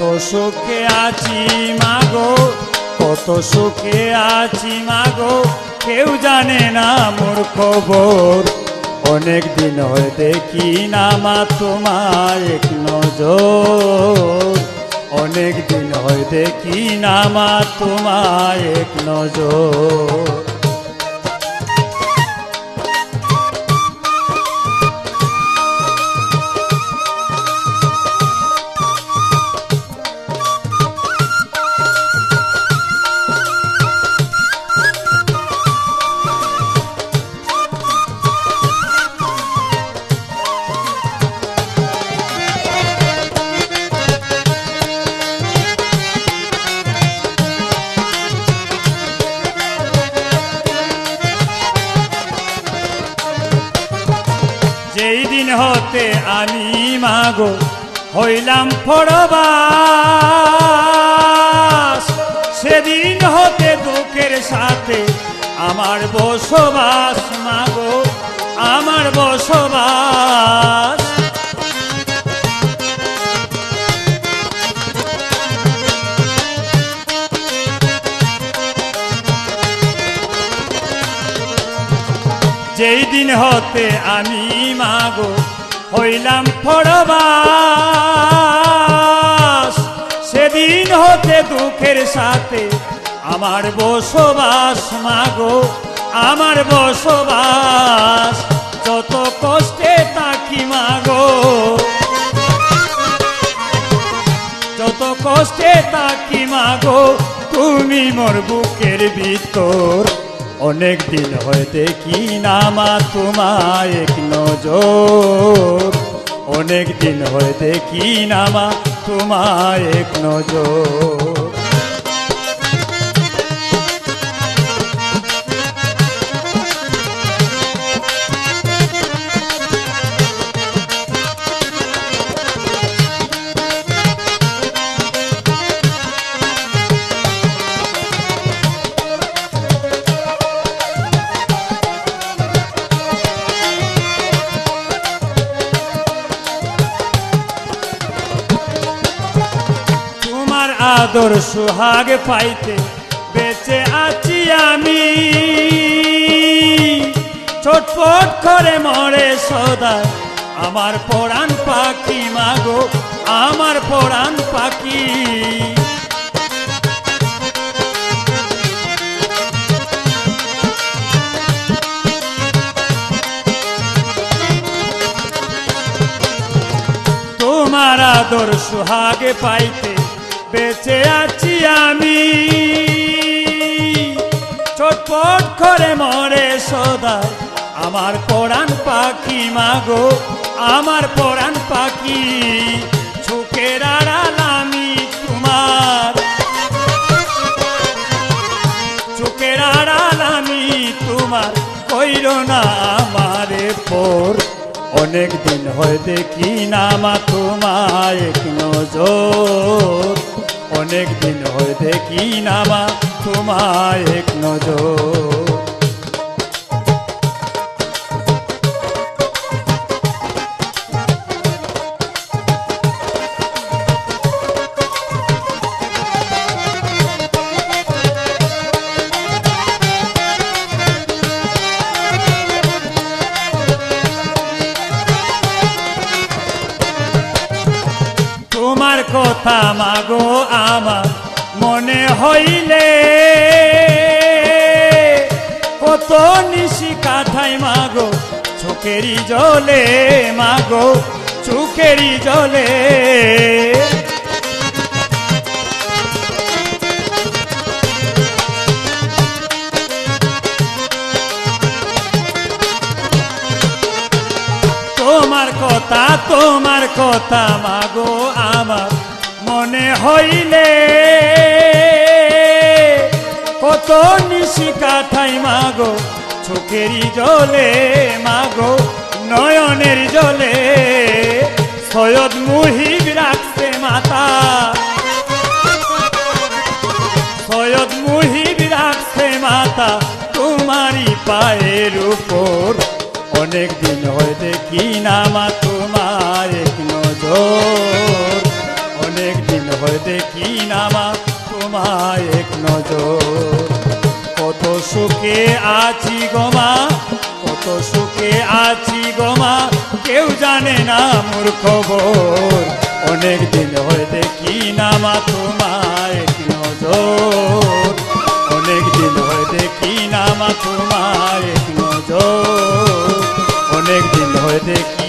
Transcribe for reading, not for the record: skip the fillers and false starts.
সুখে আছি মাগো, কত সুখে আছি মাগো, কেউ জানে না মোর খবর। অনেক দিন হয় দেখি না মা তোমায় এক নজর, অনেক দিন হয় দেখি না মা তোমায় এক নজর। যেই দিন হতে আমি মাগো হইলাম পরবাস, সেদিন হতে দুঃখের সাথে আমার বসবাস মাগো, আমার বসবাস। যেই দিন হতে আমি মাগো হইলাম পরবাস, সেদিন হতে দুঃখের সাথে আমার বসবাস মাগো, আমার বসবাস। যত কষ্টে থাকি মাগো, যত কষ্টে থাকি মাগো, তুমি মোর বুকের ভিতর। অনেক দিন হয় দেখি না মা তোমায় এক নজর, অনেক দিন হয় দেখি না মা তোমায় এক নজর। আদর সুহাগ পাইতে বেঁচে আছি আমি, ছটফট করে মরে সদায় আমার পরাণ পাখি মাগো, আমার পরাণ পাখি। তোমার আদর সুহাগে পাইতে বেঁচে আছি আমি, ছটফট করে মরে সদায় আমার পরাণ পাখি মাগো, আমার পরাণ পাখি। চোখের আড়াল আমি তোমার, চোখের আড়াল আমি তোমার, কইরো না আমারে পর। অনেক দিন হয় দেখি না মা তোমায় এক নজর, অনেক দিন হয় দেখি না মা তোমায় এক নজর। তোমার কথা মাগো আমার মনে হইলে, কত নিশি কাঠাই মাগো চোখেরই জলে মাগো, চোখেরই জলে। তোমার কথা মাগো আমার মনে হইলে, কত নিশি কাঠাই মাগো চোখেরই জলে মাগো, নয়নের জলে। সৈয়দ মুহিব রাখছে মাতা, সৈয়দ মুহিব রাখছে মাতা তোমারই পায়ের উপর। অনেক দিন হয় দেখি না মা তোমায় এক নজর, অনেক দিন হয় দেখি না মা তোমায় এক নজর। কত সুখে আছি গো মা, কত সুখে আছি গো মা, কেউ জানে না মোর খবর। অনেক দিন হয় দেখি না মা তোমায় এক নজর, অনেক দিন হয় দেখি না মা তোমায় এক নজর, অনেক দিন হয় দেখি